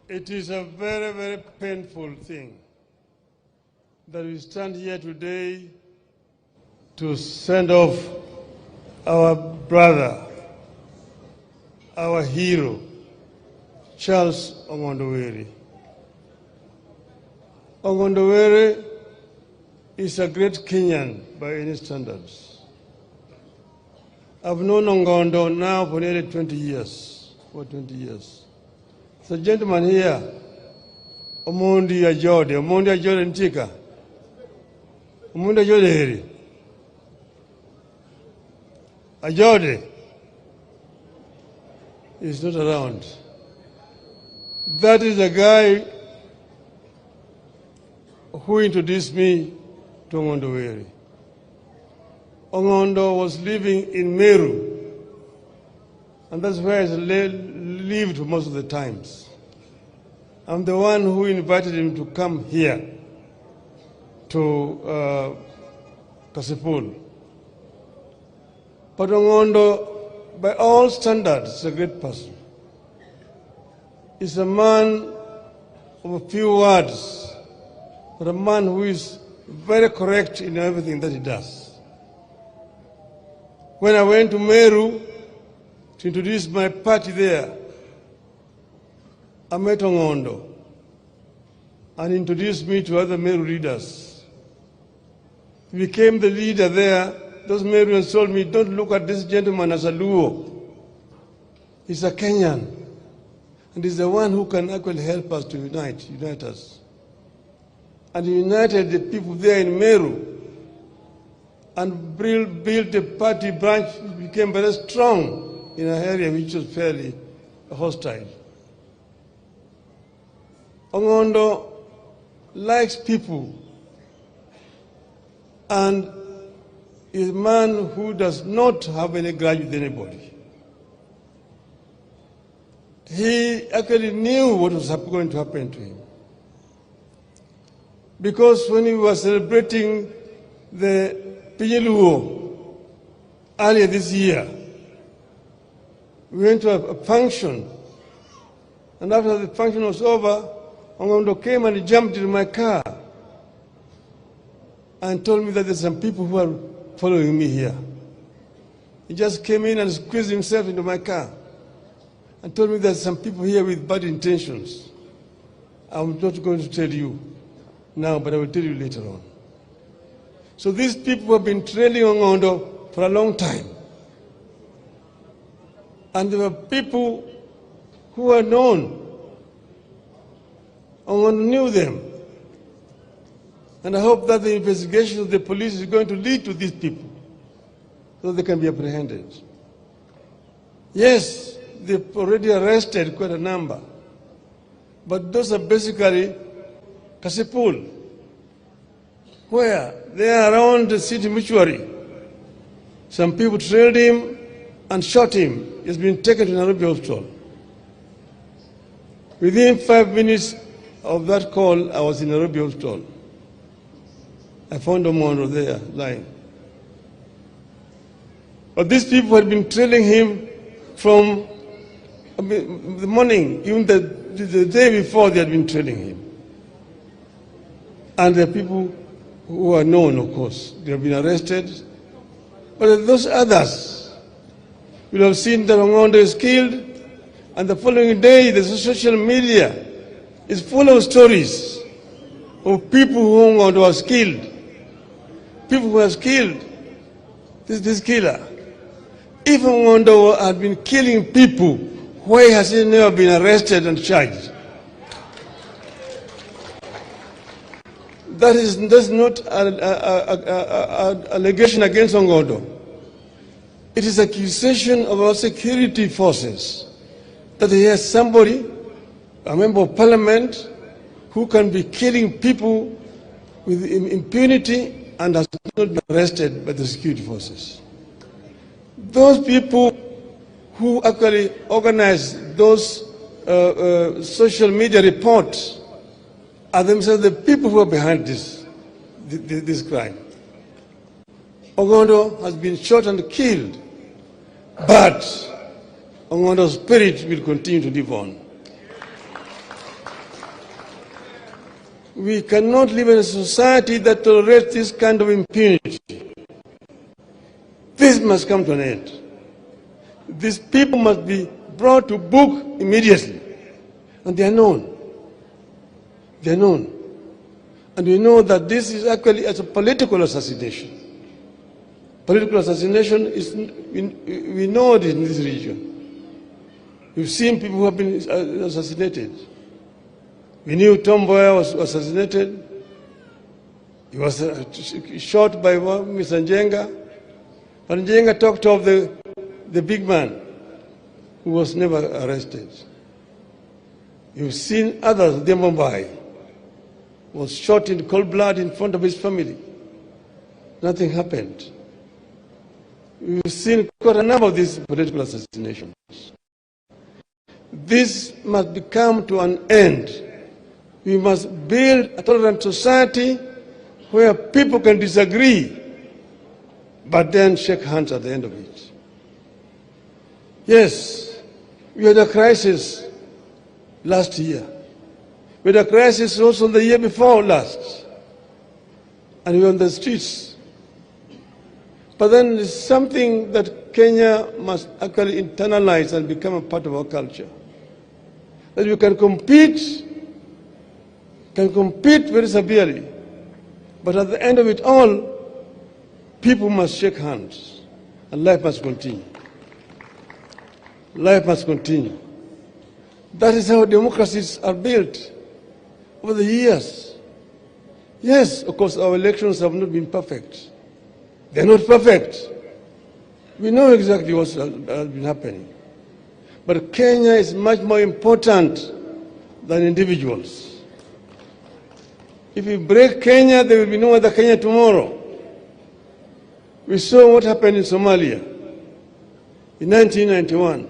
It is a very, very painful thing that we stand here today to send off our brother, our hero, Charles ONG'ONDO WERE'S. ONG'ONDO WERE'S is a great Kenyan by any standards. I've known ONG'ONDO now for nearly 20 years, The gentleman here, Omondi Ajode Ntika. Omondi Ajode heri. Ajode is not around. That is the guy who introduced me to ONG'ONDO WERE'S. ONG'ONDO was living in Meru, and that's where he lived most of the times. I'm the one who invited him to come here to Kasipul. But ONG'ONDO, by all standards, is a great person. He's a man of a few words, but a man who is very correct in everything that he does. When I went to Meru to introduce my party there, I met ONG'ONDO and introduced me to other Meru leaders. He became the leader there. Those Meruans told me, don't look at this gentleman as a Luo. He's a Kenyan, and he's the one who can actually help us to unite us. And he united the people there in Meru and built a party branch which became very strong in an area which was fairly hostile. ONG'ONDO likes people and is a man who does not have any grudge with anybody. He actually knew what was going to happen to him. Because when we were celebrating the Pinyeluo earlier this year, we went to a function, and after the function was over, ONG'ONDO came and jumped into my car and told me that there's some people who are following me here. He just came in and squeezed himself into my car and told me there's some people here with bad intentions. I'm not going to tell you now, but I will tell you later on. So these people have been trailing ONG'ONDO for a long time. And there were people who are known. ONG'ONDO knew them. And I hope that the investigation of the police is going to lead to these people so they can be apprehended. Yes, they've already arrested quite a number. But those are basically Kasipul, where they are around the city mortuary. Some people trailed him and shot him. He's been taken to Nairobi Hospital. Within 5 minutes of that call, I was in Nairobi Hospital. I found ONG'ONDO there lying. But these people had been trailing him from the morning, even the day before they had been trailing him. And the people who are known, of course, they have been arrested. But those others will have seen that ONG'ONDO is killed, and the following day the social media is full of stories of people who ONG'ONDO was killed. People who has killed this killer. If ONG'ONDO had been killing people, why has he never been arrested and charged? That's not an allegation against ONG'ONDO. It is accusation of our security forces that he has somebody, a member of parliament, who can be killing people with impunity and has not been arrested by the security forces. Those people who actually organize those social media reports are themselves the people who are behind this crime. ONG'ONDO has been shot and killed, but ONG'ONDO's spirit will continue to live on. We cannot live in a society that tolerates this kind of impunity. This must come to an end. These people must be brought to book immediately. And they are known. They are known. And we know that this is actually as a political assassination. Political assassination is, we know it in this region. We've seen people who have been assassinated. We knew Tom Mboya was assassinated. He was shot by Mr. Njenga. But Njenga talked of the big man who was never arrested. You've seen others, Mumbai was shot in cold blood in front of his family. Nothing happened. We've seen quite a number of these political assassinations. This must come to an end. We must build a tolerant society where people can disagree, but then shake hands at the end of it. Yes, we had a crisis last year. We had a crisis also the year before last. And we were on the streets. But then it's something that Kenya must actually internalize and become a part of our culture. That we can compete very severely. But at the end of it all, people must shake hands and life must continue. Life must continue. That is how democracies are built over the years. Yes, of course, our elections have not been perfect. They're not perfect. We know exactly what's been happening. But Kenya is much more important than individuals. If we break Kenya, there will be no other Kenya tomorrow. We saw what happened in Somalia in 1991.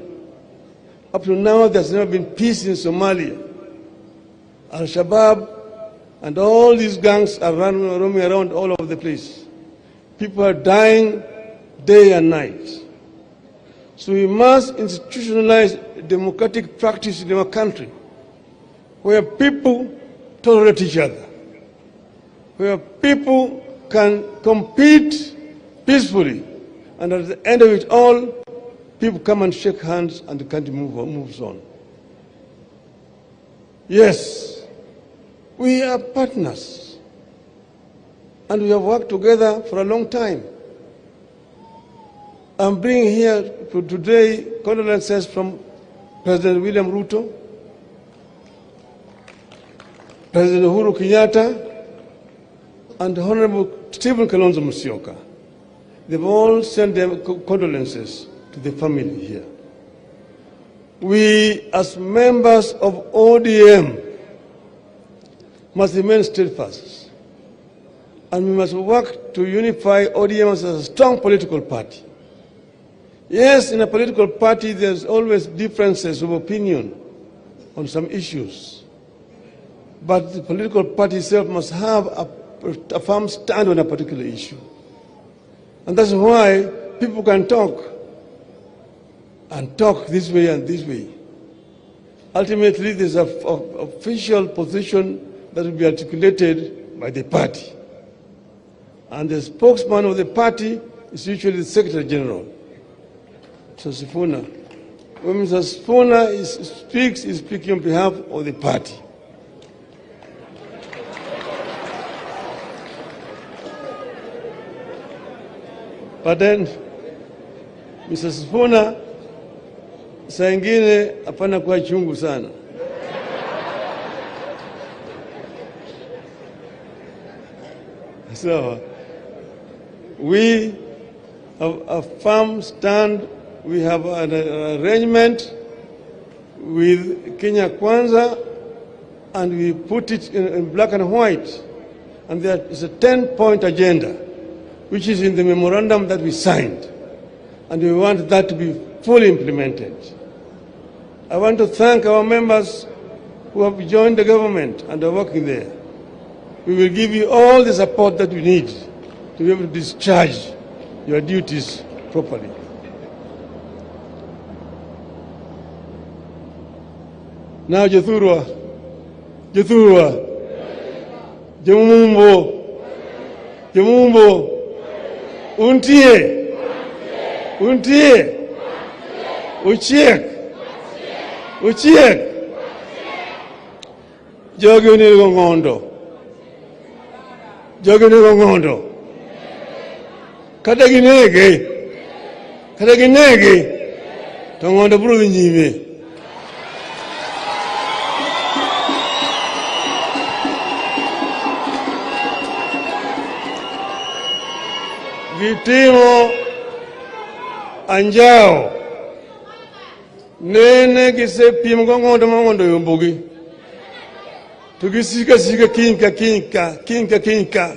Up to now, there's never been peace in Somalia. Al-Shabaab and all these gangs are roaming around all over the place. People are dying day and night. So we must institutionalize democratic practice in our country, where people tolerate each other, where people can compete peacefully, and at the end of it all, people come and shake hands and the country moves on. Yes, we are partners, and we have worked together for a long time. I'm bringing here today condolences from President William Ruto, President Uhuru Kenyatta, and Honorable Stephen Kalonzo Musyoka. They've all sent their condolences to the family here. We, as members of ODM, must remain steadfast, and we must work to unify ODM as a strong political party. Yes, in a political party, there's always differences of opinion on some issues, but the political party itself must have a firm stand on a particular issue. And that's why people can talk, and talk this way and this way. Ultimately, there's an official position that will be articulated by the party. And the spokesman of the party is usually the Secretary General, Mr. Sifuna. When Mr. Sifuna speaks, he's speaking on behalf of the party. But then, Mr. Sifuna, saa ingine hapana kuwa chungu sana. So, we have a firm stand. We have an arrangement with Kenya Kwanza, and we put it in black and white. And there is a 10-point agenda, which is in the memorandum that we signed. And we want that to be fully implemented. I want to thank our members who have joined the government and are working there. We will give you all the support that you need to be able to discharge your duties properly. Now Jathurwa, Jamumbo, Untie, Uchiek, Jogini Gongondo, Kataginege, Tongondo Brunyime. Vitimo anjao nene gise pim Gongondo yombogi tugisika kinka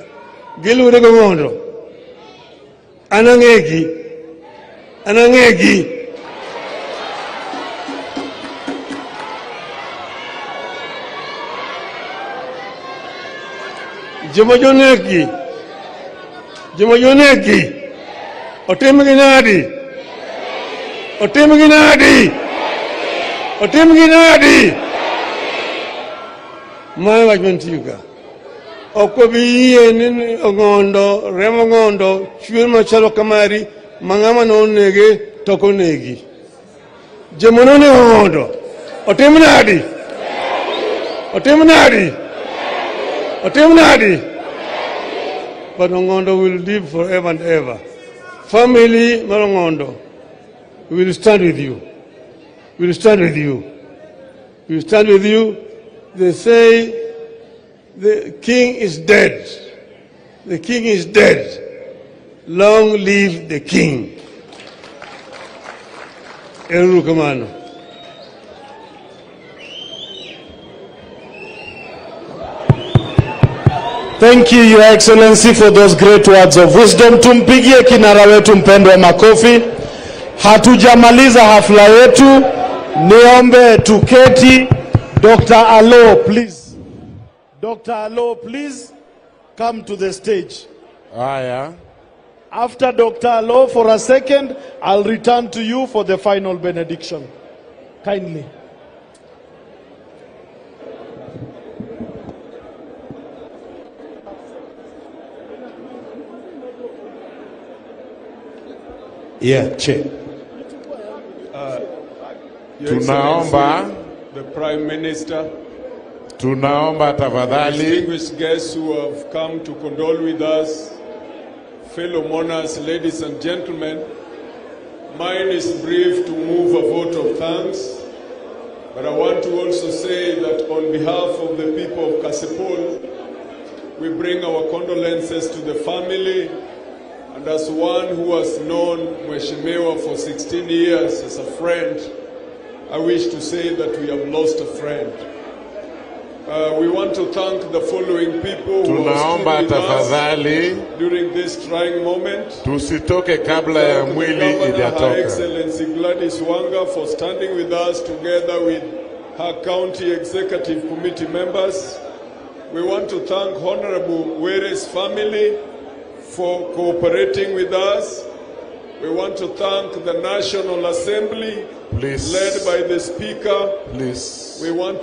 gilure Gongondo anangegi Jomojoneki Otimginadi My wajmantiga Okobi nin Ongondo Remo Ngondo Chuma chalo kamari Mangama no nege toko negi Jemonone Ongondo Otimginadi But Ongondo will live forever and ever. Family Marongondo, we will stand with you. We will stand with you. They say the king is dead. Long live the king. Eru Kamano. Thank you, Your Excellency, for those great words of wisdom. Tumpigie kinara wetu mpendwa makofi. Hatujamaliza hafla yetu. Niombe tuketi. Dr. Allo, please. Dr. Allo, please come to the stage. Yeah. After Dr. Allo, for a second, I'll return to you for the final benediction. Kindly. Yeah, Chair. Tunaomba the Prime Minister, tafadhali, distinguished guests who have come to condole with us, fellow mourners, ladies and gentlemen. Mine is brief to move a vote of thanks, but I want to also say that on behalf of the people of Kasipul, we bring our condolences to the family. And as one who has known Mheshimiwa for 16 years as a friend, I wish to say that we have lost a friend. We want to thank the following people who have stood with us during this trying moment. Tusitoke kabla ya mwili ijatoka. Her Excellency Gladys Wanga for standing with us together with her County Executive Committee members. We want to thank Honorable Were's family for cooperating with us. We want to thank the National Assembly, please, led by the Speaker. Please. We want to